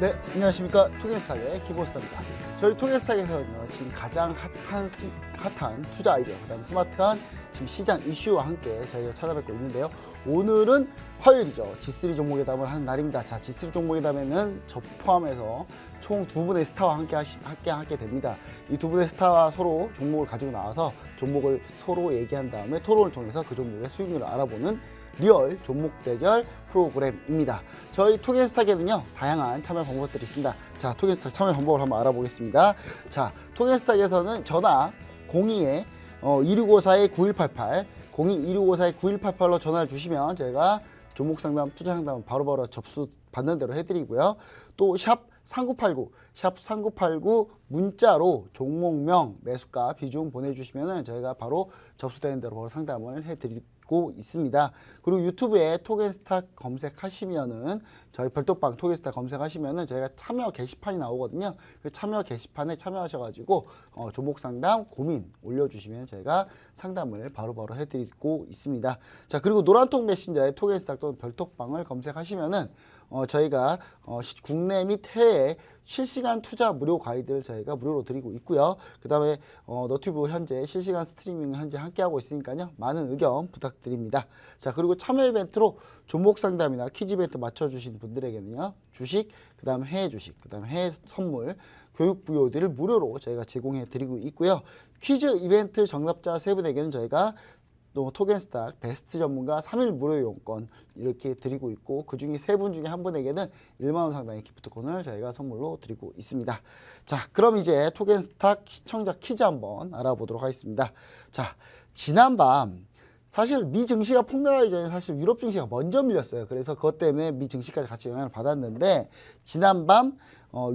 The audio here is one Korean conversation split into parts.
네, 안녕하십니까. 토겐스탁의 기보스타입니다. 저희 토겐스탁에서는요, 지금 가장 핫한 투자 아이디어, 그다음 스마트한 지금 시장 이슈와 함께 저희가 찾아뵙고 있는데요. 오늘은 화요일이죠. G3 종목의 담을 하는 날입니다. 자, G3 종목의 담에는 저 포함해서 총 두 분의 스타와 함께 됩니다. 이 두 분의 스타와 서로 종목을 가지고 나와서 종목을 서로 얘기한 다음에 토론을 통해서 그 종목의 수익률을 알아보는 리얼 종목 대결 프로그램입니다. 저희 토겐스탁에는요, 다양한 참여 방법들이 있습니다. 자, 토겐스탁 참여 방법을 한번 알아보겠습니다. 자, 토겐스탁에서는 전화 02-2654-9188 02-2654-9188로 전화를 주시면 저희가 종목 상담, 투자 상담 바로바로 접수 받는 대로 해드리고요. 또 샵 3989 문자로 종목명, 매수가, 비중 보내주시면 저희가 바로 접수되는 대로 바로 상담을 해드리고 있습니다. 그리고 유튜브에 토겐스탁 검색하시면은 저희 별도방 토겐스탁 검색하시면은 저희가 참여 게시판이 나오거든요. 그 참여 게시판에 참여하셔가지고 종목 상담 고민 올려주시면 저희가 상담을 바로바로 해드리고 있습니다. 자, 그리고 노란통 메신저에 토겐스탁 또는 별톡방을 검색하시면은 저희가 국내 및 해외 실시간 투자 무료 가이드를 저희가 무료로 드리고 있고요. 그 다음에 너튜브 현재 실시간 스트리밍 현재 함께하고 있으니까요. 많은 의견 부탁드립니다. 자, 그리고 참여 이벤트로 종목 상담이나 퀴즈 이벤트 맞춰주신 분들에게는요. 주식, 그 다음 해외 주식, 그 다음 해외 선물, 교육 부여들을 무료로 저희가 제공해 드리고 있고요. 퀴즈 이벤트 정답자 3분에게는 저희가 또 토겐스탁 베스트 전문가 3일 무료 이용권 이렇게 드리고 있고, 그 중에 3분 중에 한 분에게는 1만 원 상당의 기프트콘을 저희가 선물로 드리고 있습니다. 자, 그럼 이제 토겐스탁 시청자 퀴즈 한번 알아보도록 하겠습니다. 자, 지난밤 사실 미 증시가 폭락하기 전에 사실 유럽 증시가 먼저 밀렸어요. 그래서 그것 때문에 미 증시까지 같이 영향을 받았는데, 지난밤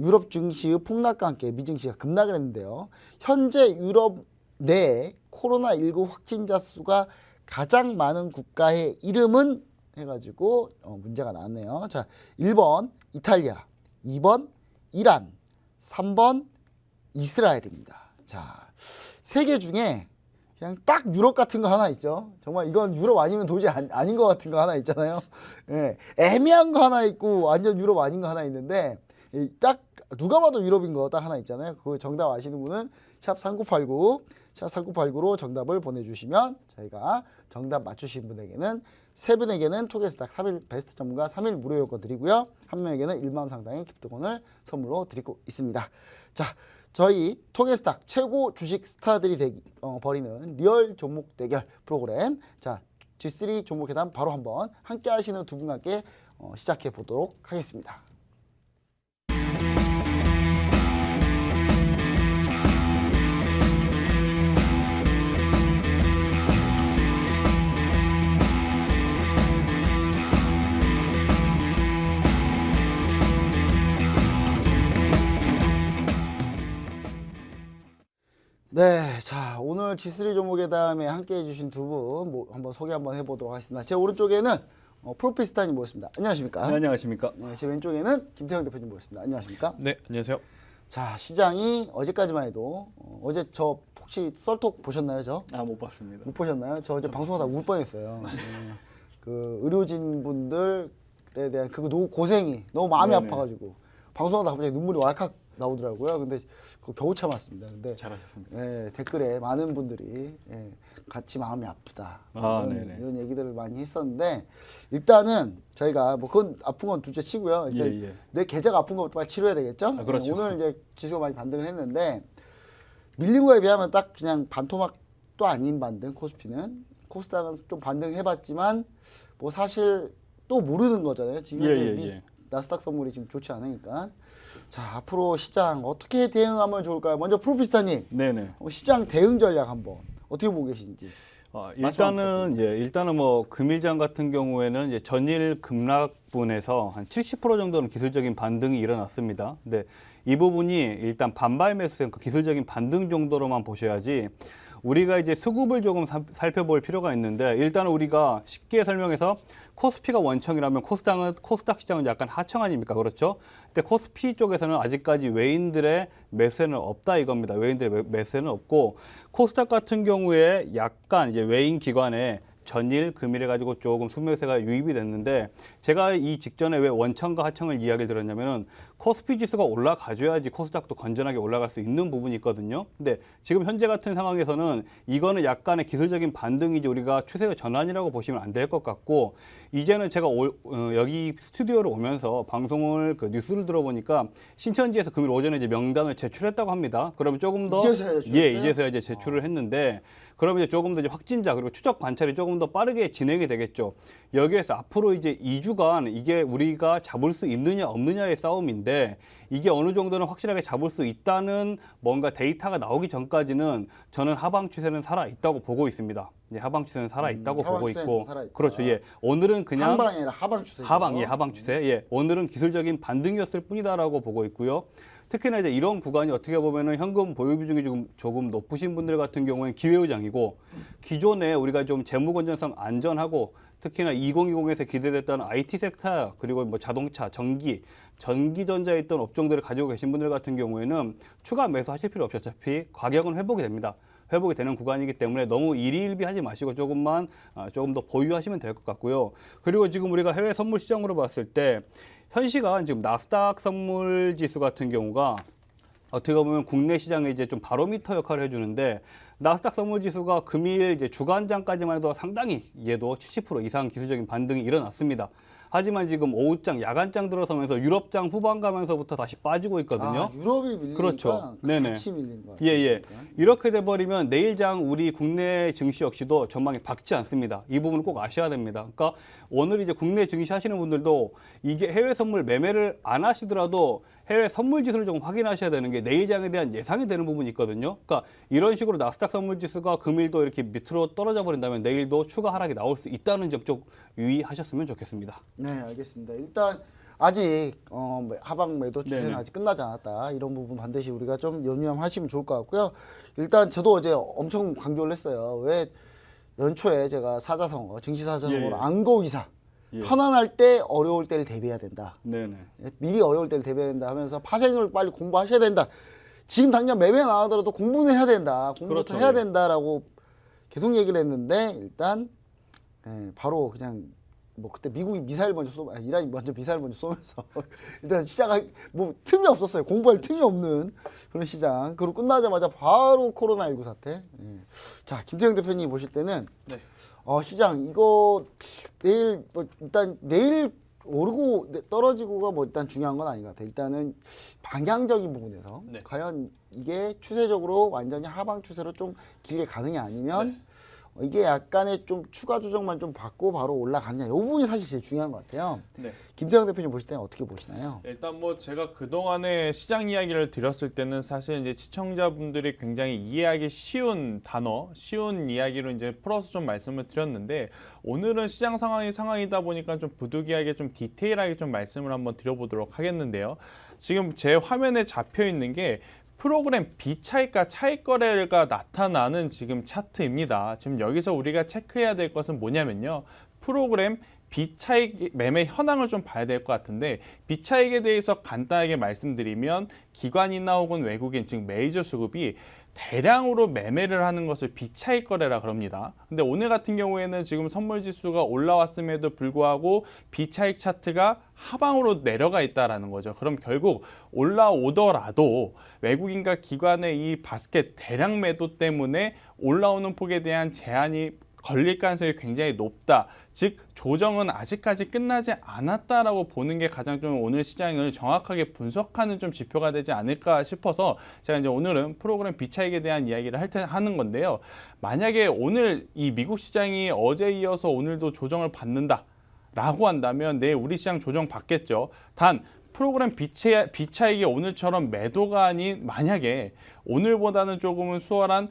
유럽 증시의 폭락과 함께 미 증시가 급락을 했는데요. 현재 유럽 내에 코로나19 확진자 수가 가장 많은 국가의 이름은 해가지고 문제가 나왔네요. 자, 1번 이탈리아, 2번 이란, 3번 이스라엘입니다. 자, 세 개 중에 그냥 딱 유럽 같은 거 하나 있죠. 정말 이건 유럽 아니면 도저히 아닌 것 같은 거 하나 있잖아요. 예, 애매한 거 하나 있고 완전 유럽 아닌 거 하나 있는데, 딱 누가 봐도 유럽인 거 딱 하나 있잖아요. 그 정답 아시는 분은 샵 3989로 정답을 보내주시면 저희가 정답 맞추신 분에게는 3분에게는 토겐스탁 3일 베스트 전문가 3일 무료 이용권 드리고요. 한 명에게는 1만 원 상당의 기프트콘을 선물로 드리고 있습니다. 자, 저희 토겐스탁 최고 주식 스타들이 벌이는 리얼 종목 대결 프로그램, 자, G3 종목 계단 바로 한번 함께 하시는 두 분과 함께 시작해 보도록 하겠습니다. 네, 자, 오늘 G3 종목의 다음에 함께 해주신 두 분 한번 소개 한번 해보도록 하겠습니다. 제 오른쪽에는 프로피스타님 모셨습니다. 안녕하십니까? 네, 안녕하십니까? 네, 제 왼쪽에는 김태형 대표님 모셨습니다. 안녕하십니까? 네, 안녕하세요. 자, 시장이 어제까지만 해도 어제 저 혹시 썰톡 보셨나요, 저? 못 봤습니다. 못 보셨나요? 저 어제 방송하다 울 뻔했어요. 그 의료진 분들에 대한 그 고생이 너무 마음이 네네. 아파가지고 방송하다 갑자기 눈물이 왈칵 나오더라고요. 근데 그거 겨우 참았습니다. 근데 잘하셨습니다. 네, 댓글에 많은 분들이 같이 마음이 아프다 이런 얘기들을 많이 했었는데, 일단은 저희가 뭐 그건 아픈 건 둘째 치고요. 이제 내 계좌가 아픈 것부터 빨리 치료해야 되겠죠. 그렇죠. 오늘 이제 지수가 많이 반등을 했는데, 밀린 거에 비하면 딱 그냥 반토막도 아닌 반등. 코스닥은 좀 반등해봤지만 뭐 사실 또 모르는 거잖아요. 지금 나스닥 선물이 지금 좋지 않으니까. 자, 앞으로 시장 어떻게 대응하면 좋을까요? 먼저 프로피스타님, 네네. 시장 대응 전략 한번 어떻게 보고 계신지. 일단은 뭐 금일장 같은 경우에는 이제 전일 급락분에서 한 70% 정도는 기술적인 반등이 일어났습니다. 근데 이 부분이 일단 반발 매수세, 그 기술적인 반등 정도로만 보셔야지, 우리가 이제 수급을 조금 살펴볼 필요가 있는데, 일단은 우리가 쉽게 설명해서 코스피가 원청이라면 코스닥 시장은 약간 하청 아닙니까? 그렇죠? 근데 코스피 쪽에서는 아직까지 외인들의 매수세는 없다 이겁니다. 외인들의 매수세는 없고, 코스닥 같은 경우에 약간 이제 외인 기관의 전일, 금일해 가지고 조금 수매세가 유입이 됐는데 제가 이 직전에 왜 원청과 하청을 이야기를 드렸냐면은 코스피 지수가 올라가줘야지 코스닥도 건전하게 올라갈 수 있는 부분이 있거든요. 근데 지금 현재 같은 상황에서는 이거는 약간의 기술적인 반등이지 우리가 추세의 전환이라고 보시면 안 될 것 같고 이제는 제가 여기 스튜디오로 오면서 방송을 그 뉴스를 들어보니까 신천지에서 금일 오전에 이제 명단을 제출했다고 합니다. 그러면 조금 더 이제서야 제출했어요? 이제서야 이제 제출을 했는데 그러면 이제 조금 더 이제 확진자 그리고 추적 관찰이 조금 더 빠르게 진행이 되겠죠. 여기에서 앞으로 이제 2주간 이게 우리가 잡을 수 있느냐 없느냐의 싸움인데 이게 어느 정도는 확실하게 잡을 수 있다는 뭔가 데이터가 나오기 전까지는 저는 하방 추세는 살아 있다고 보고 있습니다. 예, 하방 추세는 살아 있다고 하방 보고 추세는 있고 살아있다. 그렇죠. 예. 오늘은 그냥 상방이 아니라 하방 추세. 하방 추세. 예. 오늘은 기술적인 반등이었을 뿐이다라고 보고 있고요. 특히나 이제 이런 구간이 어떻게 보면은 현금 보유 비중이 조금 높으신 분들 같은 경우에는 기회의장이고 기존에 우리가 좀 재무 건전성 안전하고 특히나 2020에서 기대됐던 IT 섹터 그리고 뭐 자동차, 전기전자에 있던 업종들을 가지고 계신 분들 같은 경우에는 추가 매수하실 필요 없이 어차피 가격은 회복이 됩니다. 회복이 되는 구간이기 때문에 너무 일희일비하지 마시고 조금 더 보유하시면 될 것 같고요. 그리고 지금 우리가 해외 선물 시장으로 봤을 때 현 시간 지금 나스닥 선물 지수 같은 경우가 어떻게 보면 국내 시장에 이제 좀 바로미터 역할을 해주는데 나스닥 선물 지수가 금일 이제 주간장까지만 해도 상당히 얘도 70% 이상 기술적인 반등이 일어났습니다. 하지만 지금 오후장, 야간장 들어서면서 유럽장 후반 가면서부터 다시 빠지고 있거든요. 아, 유럽이 밀리니까 그렇죠. 네네. 같이 밀린 거야. 예. 이렇게 돼버리면 내일장 우리 국내 증시 역시도 전망이 밝지 않습니다. 이 부분을 꼭 아셔야 됩니다. 그러니까 오늘 이제 국내 증시 하시는 분들도 이게 해외 선물 매매를 안 하시더라도 해외 선물 지수를 좀 확인하셔야 되는 게 내일장에 대한 예상이 되는 부분이 있거든요. 그러니까 이런 식으로 나스닥 선물 지수가 금일도 이렇게 밑으로 떨어져 버린다면 내일도 추가 하락이 나올 수 있다는 점 좀 유의하셨으면 좋겠습니다. 네, 알겠습니다. 일단 아직 하방 매도 추세는 네네. 아직 끝나지 않았다. 이런 부분 반드시 우리가 좀 염려하시면 좋을 것 같고요. 일단 저도 어제 엄청 강조를 했어요. 왜 연초에 제가 사자성어, 증시 사자성어로 예. 안고의사 예. 편안할 때 어려울 때를 대비해야 된다. 네네. 미리 어려울 때를 대비해야 된다 하면서 파생을 빨리 공부하셔야 된다. 지금 당장 매매 나가더라도 공부는 해야 된다. 공부부터 그렇죠. 해야 예. 된다라고 계속 얘기를 했는데 일단 바로 그냥 뭐 그때 미국이 미사일 먼저 이란이 먼저 미사일 먼저 쏘면서 일단 시작하기 뭐 틈이 없었어요. 공부할 틈이 없는 그런 시장. 그리고 끝나자마자 바로 코로나19 사태. 자, 김태형 대표님 보실 때는 네. 시장 이거 내일 뭐 일단 내일 오르고 떨어지고가 뭐 일단 중요한 건 아닌 것 같아요. 일단은 방향적인 부분에서 네. 과연 이게 추세적으로 완전히 하방 추세로 좀 길게 가느냐 아니면 이게 약간의 좀 추가 조정만 좀 받고 바로 올라가느냐 이 부분이 사실 제일 중요한 것 같아요. 네. 김태형 대표님 보실 때는 어떻게 보시나요? 일단 뭐 제가 그동안에 시장 이야기를 드렸을 때는 사실 이제 시청자분들이 굉장히 이해하기 쉬운 단어, 쉬운 이야기로 이제 풀어서 좀 말씀을 드렸는데 오늘은 시장 상황이다 보니까 좀 부득이하게 좀 디테일하게 좀 말씀을 한번 드려보도록 하겠는데요. 지금 제 화면에 잡혀 있는 게 프로그램 비차익과 차익거래가 나타나는 지금 차트입니다. 지금 여기서 우리가 체크해야 될 것은 뭐냐면요. 프로그램 비차익 매매 현황을 좀 봐야 될 것 같은데 비차익에 대해서 간단하게 말씀드리면 기관이나 혹은 외국인 즉 메이저 수급이 대량으로 매매를 하는 것을 비차익 거래라 그럽니다. 근데 오늘 같은 경우에는 지금 선물 지수가 올라왔음에도 불구하고 비차익 차트가 하방으로 내려가 있다라는 거죠. 그럼 결국 올라오더라도 외국인과 기관의 이 바스켓 대량 매도 때문에 올라오는 폭에 대한 제한이 걸릴 가능성이 굉장히 높다. 즉 조정은 아직까지 끝나지 않았다라고 보는 게 가장 좀 오늘 시장을 정확하게 분석하는 좀 지표가 되지 않을까 싶어서 제가 이제 오늘은 프로그램 비차익에 대한 이야기를 하는 건데요. 만약에 오늘 이 미국 시장이 어제 이어서 오늘도 조정을 받는다라고 한다면 내일 우리 시장 조정 받겠죠. 단 프로그램 비차익이 오늘처럼 매도가 아닌 만약에 오늘보다는 조금은 수월한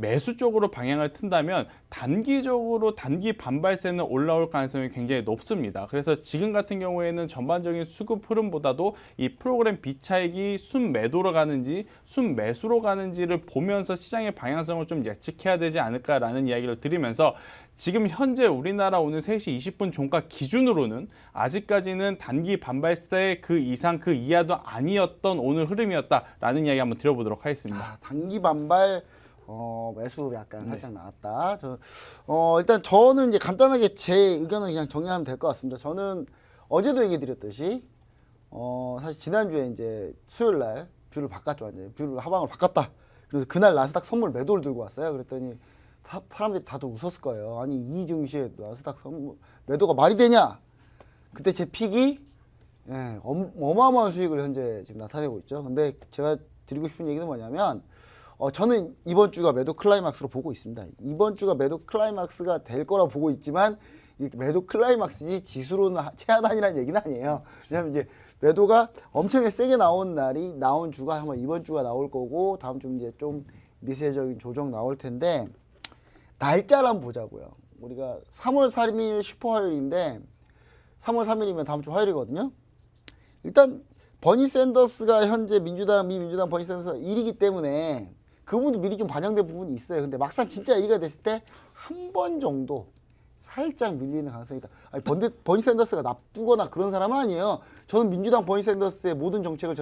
매수 쪽으로 방향을 튼다면 단기적으로 단기 반발세는 올라올 가능성이 굉장히 높습니다. 그래서 지금 같은 경우에는 전반적인 수급 흐름보다도 이 프로그램 비차익이 순매도로 가는지 순매수로 가는지를 보면서 시장의 방향성을 좀 예측해야 되지 않을까라는 이야기를 드리면서 지금 현재 우리나라 오늘 3시 20분 종가 기준으로는 아직까지는 단기 반발세 그 이상 그 이하도 아니었던 오늘 흐름이었다라는 이야기 한번 드려보도록 하겠습니다. 단기 반발 매수 약간 살짝 나왔다. 일단 저는 이제 간단하게 제 의견을 그냥 정리하면 될 것 같습니다. 저는 어제도 얘기 드렸듯이 사실 지난주에 이제 수요일 날 뷰를 바꿨죠. 완전히 뷰를 하방을 바꿨다. 그래서 그날 나스닥 선물 매도를 들고 왔어요. 그랬더니 사람들이 다들 웃었을 거예요. 아니 이 증시에 나스닥 선물 매도가 말이 되냐? 그때 제 픽이 어마어마한 수익을 현재 지금 나타내고 있죠. 근데 제가 드리고 싶은 얘기는 뭐냐면 저는 이번 주가 매도 클라이막스로 보고 있습니다. 이번 주가 매도 클라이막스가 될 거라고 보고 있지만 이 매도 클라이막스지 지수로는 최하단이라는 얘기는 아니에요. 왜냐하면 이제 매도가 엄청나게 세게 나온 주가 아마 이번 주가 나올 거고 다음 주 이제 좀 미세적인 조정 나올 텐데 날짜를 한번 보자고요. 우리가 3월 3일 슈퍼 화요일인데 3월 3일이면 다음 주 화요일이거든요. 일단 버니 샌더스가 현재 미 민주당 버니 샌더스가 1위기 때문에 그 부분도 미리 좀 반영된 부분이 있어요. 근데 막상 진짜 1위가 됐을 때 한 번 정도 살짝 밀리는 가능성이 있다. 아니, 버니 샌더스가 나쁘거나 그런 사람은 아니에요. 저는 민주당 버니 샌더스의 모든 정책을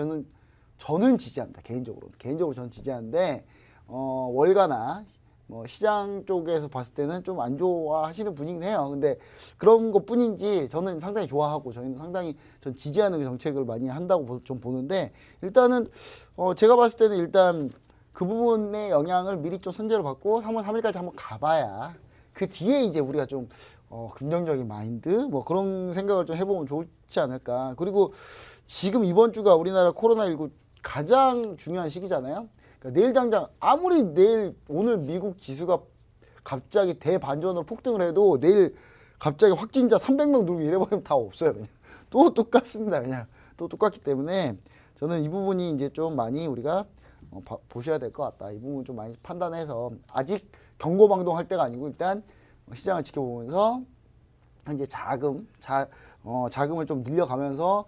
저는 지지합니다. 개인적으로 저는 지지하는데 월가나 뭐 시장 쪽에서 봤을 때는 좀 안 좋아하시는 분이긴 해요. 근데 그런 것 뿐인지 저는 상당히 좋아하고 저희는 상당히 전 지지하는 정책을 많이 한다고 좀 보는데 일단은 제가 봤을 때는 일단 그 부분의 영향을 미리 좀 선제를 받고 3월 3일까지 한번 가봐야 그 뒤에 이제 우리가 좀 긍정적인 마인드 뭐 그런 생각을 좀 해보면 좋지 않을까. 그리고 지금 이번 주가 우리나라 코로나19 가장 중요한 시기잖아요. 그러니까 내일 당장 아무리 오늘 미국 지수가 갑자기 대반전으로 폭등을 해도 내일 갑자기 확진자 300명 누르고 이래버리면 다 없어요. 그냥 또 똑같습니다. 그냥 또 똑같기 때문에 저는 이 부분이 이제 좀 많이 우리가 보셔야 될 것 같다. 이 부분 좀 많이 판단해서 아직 경고망동할 때가 아니고 일단 시장을 지켜보면서 현재 자금을 좀 늘려가면서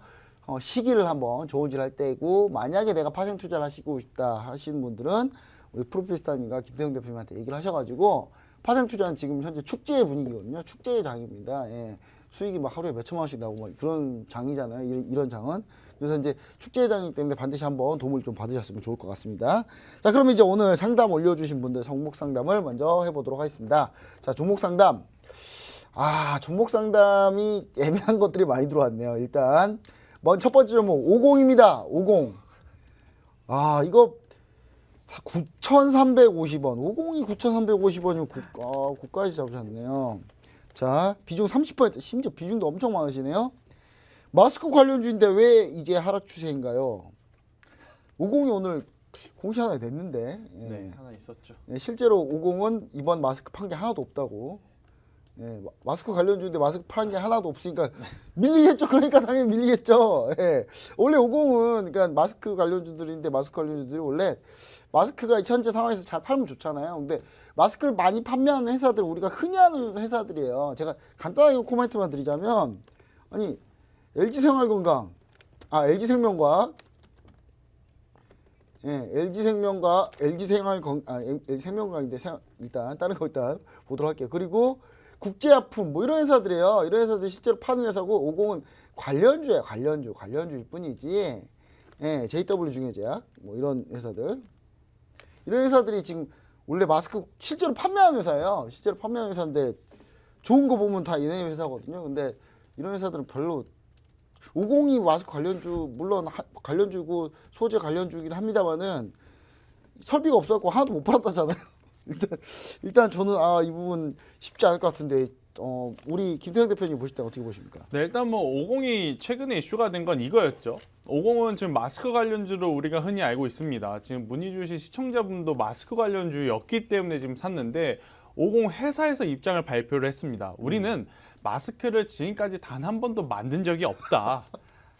시기를 한번 조언질할 때고 만약에 내가 파생 투자를 하시고 싶다 하시는 분들은 우리 프로필스타님과 김태형 대표님한테 얘기를 하셔가지고 파생 투자는 지금 현재 축제의 분위기거든요. 축제의 장입니다. 예. 수익이 막 하루에 몇천만 원씩 나오고 막 그런 장이잖아요. 이런 장은. 그래서 이제 축제의 장이기 때문에 반드시 한번 도움을 좀 받으셨으면 좋을 것 같습니다. 자, 그럼 이제 오늘 상담 올려주신 분들 종목 상담을 먼저 해보도록 하겠습니다. 자, 종목 상담. 종목 상담이 애매한 것들이 많이 들어왔네요. 일단 첫 번째 종목 50입니다. 50. 이거 9,350원. 50이 9,350원이면 고가에서 잡으셨네요. 자, 비중 30%, 심지어 비중도 엄청 많으시네요. 마스크 관련주인데 왜 이제 하락 추세인가요? 50이 오늘 공시 하나 냈는데. 네, 하나 있었죠. 실제로 50은 이번 마스크 판 게 하나도 없다고. 마스크 관련주인데 마스크 파는 게 하나도 없으니까 밀리겠죠. 그러니까 당연히 밀리겠죠. 원래 50은 그러니까 마스크 관련주들인데 마스크 관련주들이 원래 마스크가 현재 상황에서 잘 팔면 좋잖아요. 근데 마스크를 많이 판매하는 회사들 우리가 흔히 하는 회사들이에요. 제가 간단하게 코멘트만 드리자면 아니 LG생활건강, LG생명과학, LG생명과학인데 일단 다른 거 일단 보도록 할게요. 그리고 국제약품 뭐 이런 회사들이에요. 이런 회사들이 실제로 파는 회사고 50은 관련주예요. 관련주일 뿐이지. JW중해제약 뭐 이런 회사들. 이런 회사들이 지금 원래 마스크 실제로 판매하는 회사예요. 실제로 판매하는 회사인데 좋은 거 보면 다 얘네 회사거든요. 근데 이런 회사들은 별로 50이 마스크 관련주 물론 관련주고 소재 관련주긴 합니다만은 설비가 없어갖고 하나도 못 팔았다잖아요. 일단 저는 이 부분 쉽지 않을 것 같은데 우리 김태형 대표님 보실 때 어떻게 보십니까? 네, 일단 뭐 50이 최근에 이슈가 된 건 이거였죠. 50은 지금 마스크 관련주로 우리가 흔히 알고 있습니다. 지금 문의 주신 시청자분도 마스크 관련주였기 때문에 지금 샀는데 50 회사에서 입장을 발표를 했습니다. 우리는 마스크를 지금까지 단 한 번도 만든 적이 없다.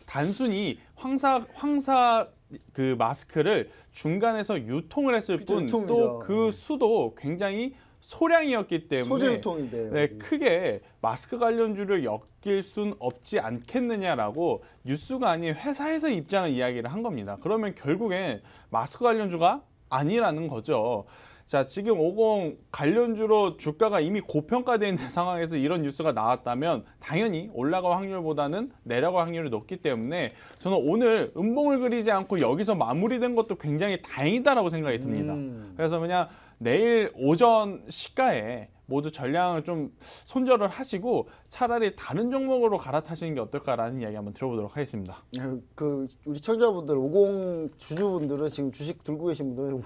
단순히 황사 그 마스크를 중간에서 유통을 했을 뿐 또 그 수도 굉장히 소량이었기 때문에 소재 유통인데 네, 크게 마스크 관련주를 엮일 순 없지 않겠느냐라고 뉴스가 아닌 회사에서 입장을 이야기를 한 겁니다. 그러면 결국엔 마스크 관련주가 아니라는 거죠. 자, 지금 50 관련주로 주가가 이미 고평가되어 있는 상황에서 이런 뉴스가 나왔다면 당연히 올라갈 확률보다는 내려갈 확률이 높기 때문에 저는 오늘 음봉을 그리지 않고 여기서 마무리된 것도 굉장히 다행이다라고 생각이 듭니다. 그래서 그냥 내일 오전 시가에 모두 전량을 좀 손절을 하시고 차라리 다른 종목으로 갈아타시는 게 어떨까라는 이야기 한번 들어보도록 하겠습니다. 그 우리 청자분들 50 주주분들은 지금 주식 들고 계신 분들은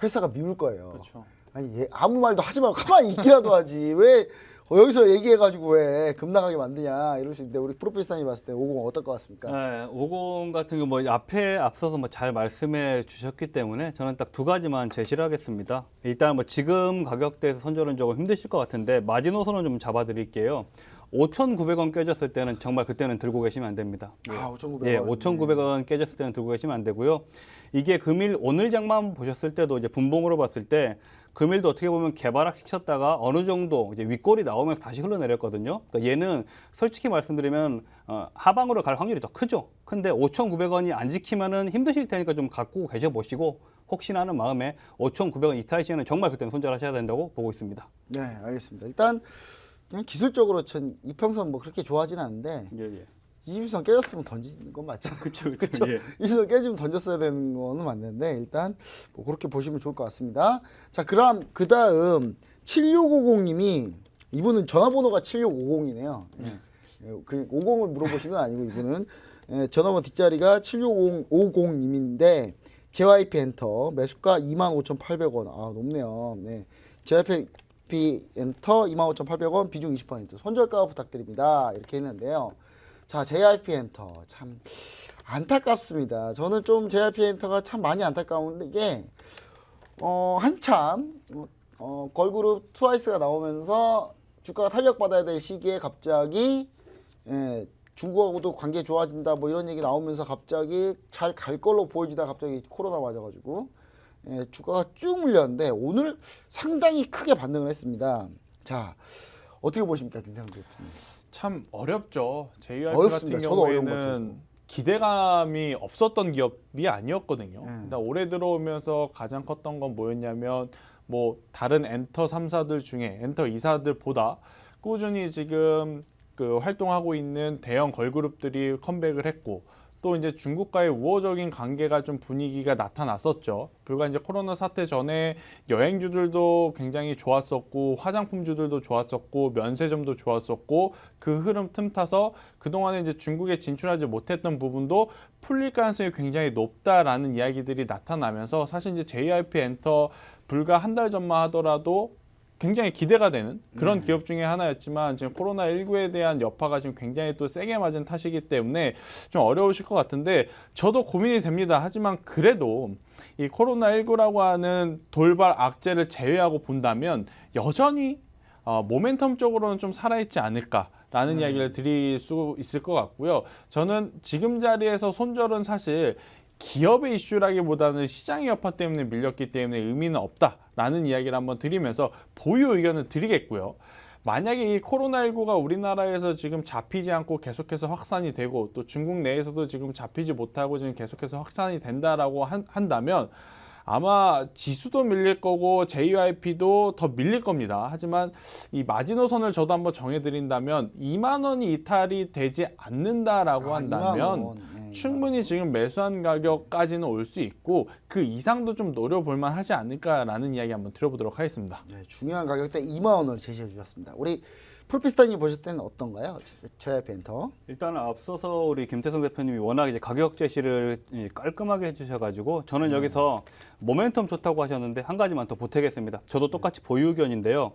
회사가 미울 거예요. 그렇죠. 아니 아무 말도 하지 말고 가만히 있기라도 하지 왜 여기서 얘기해가지고 왜 급락하게 만드냐 이럴 수 있는데 우리 프로페서님이 봤을 때 50 어떨 것 같습니까? 네, 50 같은 경우 뭐 앞서서 뭐 잘 말씀해 주셨기 때문에 저는 딱 두 가지만 제시를 하겠습니다. 일단 뭐 지금 가격대에서 선절은 조금 힘드실 것 같은데 마지노선을 좀 잡아드릴게요. 5,900원 깨졌을 때는 정말 그때는 들고 계시면 안 됩니다. 5,900원. 예, 5,900원 깨졌을 때는 들고 계시면 안 되고요. 이게 금일 오늘 장만 보셨을 때도 이제 분봉으로 봤을 때 금일도 어떻게 보면 개발락 시켰다가 어느 정도 이제 윗골이 나오면서 다시 흘러내렸거든요. 그러니까 얘는 솔직히 말씀드리면 하방으로 갈 확률이 더 크죠. 근데 5,900원이 안 지키면은 힘드실 테니까 좀 갖고 계셔 보시고 혹시나 하는 마음에 5,900원 이탈 시에는 정말 그때는 손절하셔야 된다고 보고 있습니다. 네, 알겠습니다. 일단 그냥 기술적으로 전 이평선 뭐 그렇게 좋아하진 않는데 예. 21선 깨졌으면 던지는 건 맞죠? 그렇죠. 그렇죠. 예. 21선 깨지면 던졌어야 되는 거는 맞는데 일단 뭐 그렇게 보시면 좋을 것 같습니다. 자, 그럼 그다음 7650님이 이분은 전화번호가 7650이네요. 그 50을 물어보신 건 아니고 이분은 전화번호 뒷자리가 7650님인데 JYP 엔터 매수가 25,800원. 아, 높네요. 네. JYP 엔터 25,800원 비중 20% 손절가 부탁드립니다. 이렇게 했는데요. 자, JYP 엔터 참 안타깝습니다. 저는 좀 JYP 엔터가 참 많이 안타까운데 이게 한참 걸그룹 트와이스가 나오면서 주가가 탄력받아야 될 시기에 갑자기 중국하고도 관계 좋아진다 뭐 이런 얘기 나오면서 갑자기 잘 갈 걸로 보여지다 갑자기 코로나 맞아가지고 주가가 쭉 물렸는데 오늘 상당히 크게 반등을 했습니다. 자, 어떻게 보십니까, 김상조 대표님? 참 어렵죠. JYP 어렵습니다. 같은 저도 어려운 것 경우에는 기대감이 없었던 기업이 아니었거든요. 그러니까 올해 들어오면서 가장 컸던 건 뭐였냐면 뭐 다른 엔터 3사들 중에 엔터 2사들보다 꾸준히 지금 그 활동하고 있는 대형 걸그룹들이 컴백을 했고 또 이제 중국과의 우호적인 관계가 좀 분위기가 나타났었죠. 불과 이제 코로나 사태 전에 여행주들도 굉장히 좋았었고 화장품주들도 좋았었고 면세점도 좋았었고 그 흐름 틈타서 그동안에 이제 중국에 진출하지 못했던 부분도 풀릴 가능성이 굉장히 높다라는 이야기들이 나타나면서 사실 이제 JYP 엔터 불과 한 달 전만 하더라도 굉장히 기대가 되는 그런 기업 중에 하나였지만 지금 코로나19에 대한 여파가 지금 굉장히 또 세게 맞은 탓이기 때문에 좀 어려우실 것 같은데 저도 고민이 됩니다. 하지만 그래도 이 코로나19라고 하는 돌발 악재를 제외하고 본다면 여전히 모멘텀적으로는 좀 살아있지 않을까라는 이야기를 드릴 수 있을 것 같고요. 저는 지금 자리에서 손절은 사실 기업의 이슈라기보다는 시장의 여파 때문에 밀렸기 때문에 의미는 없다라는 이야기를 한번 드리면서 보유 의견을 드리겠고요. 만약에 이 코로나19가 우리나라에서 지금 잡히지 않고 계속해서 확산이 되고 또 중국 내에서도 지금 잡히지 못하고 지금 계속해서 확산이 된다라고 한다면 아마 지수도 밀릴 거고 JYP도 더 밀릴 겁니다. 하지만 이 마지노선을 저도 한번 정해드린다면 2만 원이 이탈이 되지 않는다라고 한다면 충분히 지금 매수한 가격까지는 올 수 있고 그 이상도 좀 노려볼 만하지 않을까라는 이야기 한번 드려보도록 하겠습니다. 네, 중요한 가격대 2만 원을 제시해 주셨습니다. 우리 풀피스타님 보실 때는 어떤가요? JYP 엔터. 일단 앞서서 우리 김태성 대표님이 워낙 이제 가격 제시를 깔끔하게 해주셔가지고 저는 여기서 모멘텀 좋다고 하셨는데 한 가지만 더 보태겠습니다. 저도 똑같이 보유 의견인데요.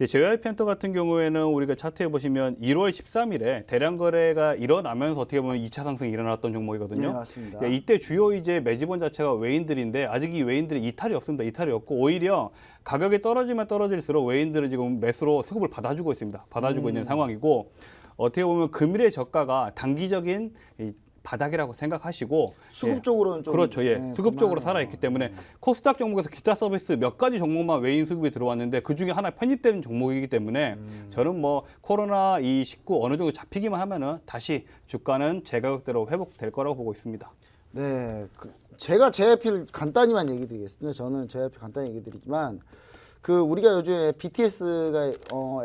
JYP 엔터 같은 경우에는 우리가 차트에 보시면 1월 13일에 대량 거래가 일어나면서 어떻게 보면 2차 상승이 일어났던 종목이거든요. 네, 맞습니다. 이때 주요 이제 매집원 자체가 외인들인데 아직 이 외인들이 이탈이 없습니다. 이탈이 없고 오히려 가격이 떨어지면 떨어질수록 외인들은 지금 매수로 수급을 받아주고 있습니다. 받아주고 있는 상황이고 어떻게 보면 금일의 저가가 단기적인 이 바닥이라고 생각하시고 수급적으로는 좀 그렇죠. 수급적으로 그만해요. 살아있기 때문에 코스닥 종목에서 기타 서비스 몇 가지 종목만 외인 수급이 들어왔는데 그 중에 하나 편입되는 종목이기 때문에 저는 뭐 코로나 이 19 어느 정도 잡히기만 하면은 다시 주가는 제 가격대로 회복될 거라고 보고 있습니다. 네, 제가 JYP를 간단히만 얘기 드리겠습니다. 저는 JYP 간단히 얘기 드리지만 그 우리가 요즘에 BTS가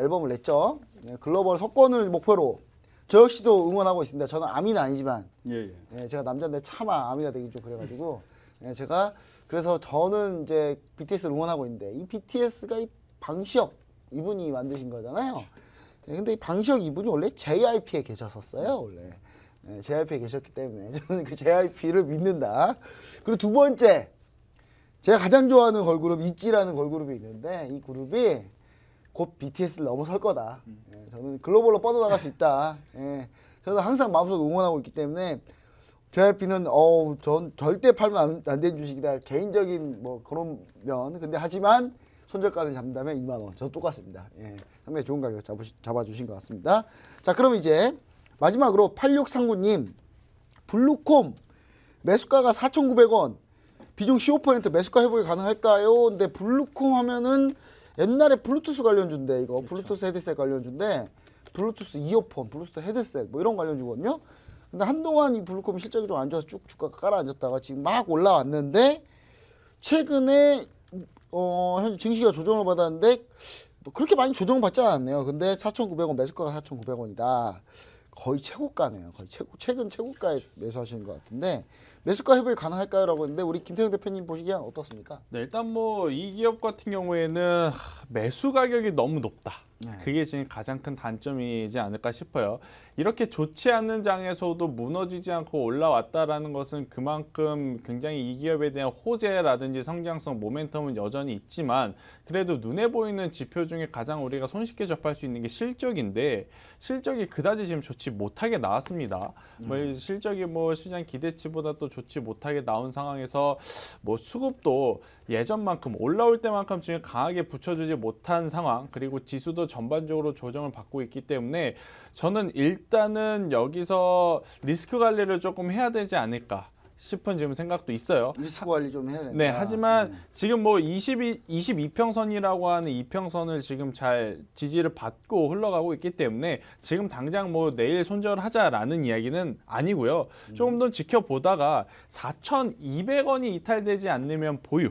앨범을 냈죠. 네, 글로벌 석권을 목표로 저 역시도 응원하고 있습니다. 저는 아미는 아니지만 예. 제가 남자인데 차마 아미가 되긴 좀 그래가지고 예, 제가 그래서 저는 이제 BTS를 응원하고 있는데 이 BTS가 이 방시혁 이분이 만드신 거잖아요. 예, 근데 이 방시혁 이분이 원래 JYP에 계셨었어요, 원래. 예, JYP에 계셨기 때문에 저는 그 JYP를 믿는다. 그리고 두 번째, 제가 가장 좋아하는 걸그룹 있지라는 걸그룹이 있는데 이 그룹이 곧 BTS를 넘어설 거다. 예, 저는 글로벌로 뻗어나갈 수 있다. 예, 저는 항상 마음속으로 응원하고 있기 때문에 JYP는 전 절대 팔면 안 되는 주식이다. 개인적인 뭐 그런 면. 근데 하지만 손절가를 잡는다면 2만 원. 저 똑같습니다. 예, 상당히 좋은 가격 잡아주신 것 같습니다. 자, 그럼 이제 마지막으로 8639님 블루콤 매수가가 4,900원. 비중 15% 매수가 회복이 가능할까요? 근데 블루콤 하면은 옛날에 블루투스 관련주인데 이거 블루투스 헤드셋 관련주인데 블루투스 이어폰, 블루투스 헤드셋 뭐 이런 관련주거든요. 근데 한동안 이 블루콤 실적이 좀 안 좋아서 쭉 주가가 깔아앉았다가 지금 막 올라왔는데 최근에 현 증시가 조정을 받았는데 뭐 그렇게 많이 조정을 받지 않았네요. 근데 4,900원 매수가가 4,900원이다. 거의 최고가네요. 거의 최근 최고가에 매수하시는 것 같은데 매수가 회복이 가능할까요?라고 했는데 우리 김태형 대표님 보시기엔 어떻습니까? 네, 일단 뭐 이 기업 같은 경우에는 매수 가격이 너무 높다. 네. 그게 지금 가장 큰 단점이지 않을까 싶어요. 이렇게 좋지 않은 장에서도 무너지지 않고 올라왔다라는 것은 그만큼 굉장히 이 기업에 대한 호재라든지 성장성, 모멘텀은 여전히 있지만 그래도 눈에 보이는 지표 중에 가장 우리가 손쉽게 접할 수 있는 게 실적인데 실적이 그다지 지금 좋지 못하게 나왔습니다. 뭐 실적이 뭐 시장 기대치보다 또 좋지 못하게 나온 상황에서 뭐 수급도 예전만큼 올라올 때만큼 지금 강하게 붙여주지 못한 상황, 그리고 지수도 전반적으로 조정을 받고 있기 때문에 저는 일단은 여기서 리스크 관리를 조금 해야 되지 않을까 싶은 지금 생각도 있어요. 리스크 관리 좀 해야 된다. 네, 하지만 지금 뭐 22평선이라고 하는 이평선을 지금 잘 지지를 받고 흘러가고 있기 때문에 지금 당장 뭐 내일 손절하자라는 이야기는 아니고요. 조금 더 지켜보다가 4,200원이 이탈되지 않으면 보유.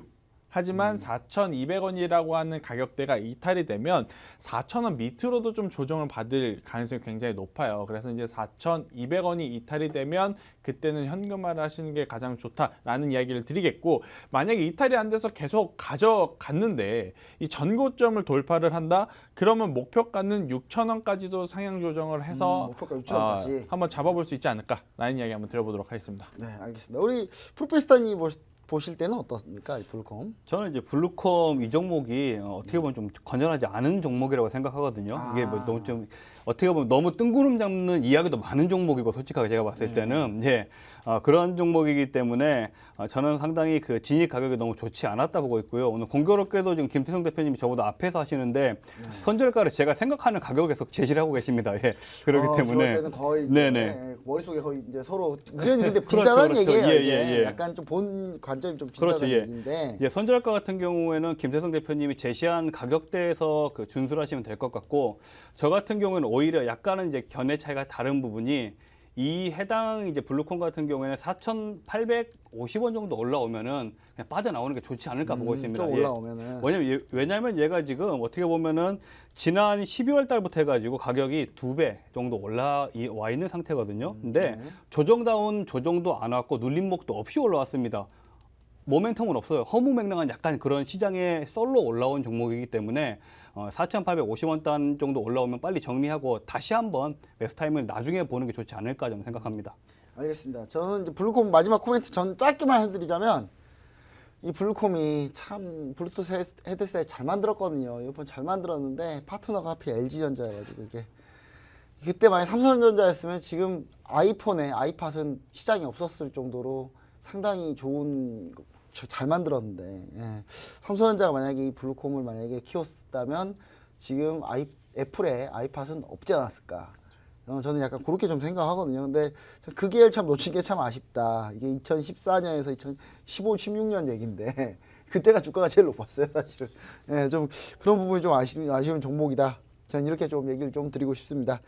하지만 4,200원이라고 하는 가격대가 이탈이 되면 4,000원 밑으로도 좀 조정을 받을 가능성이 굉장히 높아요. 그래서 이제 4,200원이 이탈이 되면 그때는 현금화를 하시는 게 가장 좋다라는 이야기를 드리겠고, 만약에 이탈이 안 돼서 계속 가져갔는데 이 전고점을 돌파를 한다? 그러면 목표가는 6,000원까지도 상향 조정을 해서 목표가 6,000원까지 한번 잡아볼 수 있지 않을까라는 이야기 한번 드려보도록 하겠습니다. 네, 알겠습니다. 우리 프로페스타님 보실 때는 어떻습니까? 이 블루콤. 저는 이제 블루콤 이 종목이 어떻게 보면 좀 건전하지 않은 종목이라고 생각하거든요. 이게 뭐 너무 좀 어떻게 보면 너무 뜬구름 잡는 이야기도 많은 종목이고, 솔직하게 제가 봤을 때는 그런 종목이기 때문에 저는 상당히 그 진입 가격이 너무 좋지 않았다 보고 있고요. 오늘 공교롭게도 지금 김태성 대표님이 저보다 앞에서 하시는데 손절가를 제가 생각하는 가격을 계속 제시를 하고 계십니다. 예. 그렇기 때문에 때는 거의 네네. 머릿속에 거의 이제 서로 의견이 근데 비슷하다는 그렇죠. 얘기예요. 예, 이게. 예, 예. 약간 좀 본 관점이 좀 비슷하다는 그렇죠. 예. 얘기인데. 예, 손절가 같은 경우에는 김태성 대표님이 제시한 가격대에서 그 준수를 하시면 될 것 같고, 저 같은 경우에는 오히려 약간은 이제 견해 차이가 다른 부분이, 이 해당 이제 블루콤 같은 경우에는 4,850원 정도 올라오면은 그냥 빠져나오는 게 좋지 않을까 보고 있습니다. 좀 올라오면은. 왜냐하면 얘가 지금 어떻게 보면은 지난 12월 달부터 해가지고 가격이 2배 정도 올라와 있는 상태거든요. 근데 조정다운 조정도 안 왔고 눌림목도 없이 올라왔습니다. 모멘텀은 없어요. 허무맹랑한 약간 그런 시장의 썰로 올라온 종목이기 때문에 4,850원 단 정도 올라오면 빨리 정리하고 다시 한번 매수 타임을 나중에 보는 게 좋지 않을까 저는 생각합니다. 알겠습니다. 저는 이제 블루콤 마지막 코멘트 전 짧게만 해드리자면, 이 블루콤이 참 블루투스 헤드셋 잘 만들었거든요. 이번 잘 만들었는데 파트너가 하필 LG전자여가지고 이게 그때 만약 삼성전자였으면 지금 아이폰에 아이팟은 시장이 없었을 정도로 상당히 좋은 잘 만들었는데, 예. 삼성전자가 만약에 이 블루콤을 만약에 키웠다면 지금 애플의 아이팟은 없지 않았을까. 저는 약간 그렇게 좀 생각하거든요. 근데 그 기회를 참 놓친 게 참 아쉽다. 이게 2014년에서 2015, 16년 얘기인데 그때가 주가가 제일 높았어요, 사실은. 예, 좀 그런 부분이 좀 아쉬운 종목이다. 저는 이렇게 좀 얘기를 좀 드리고 싶습니다.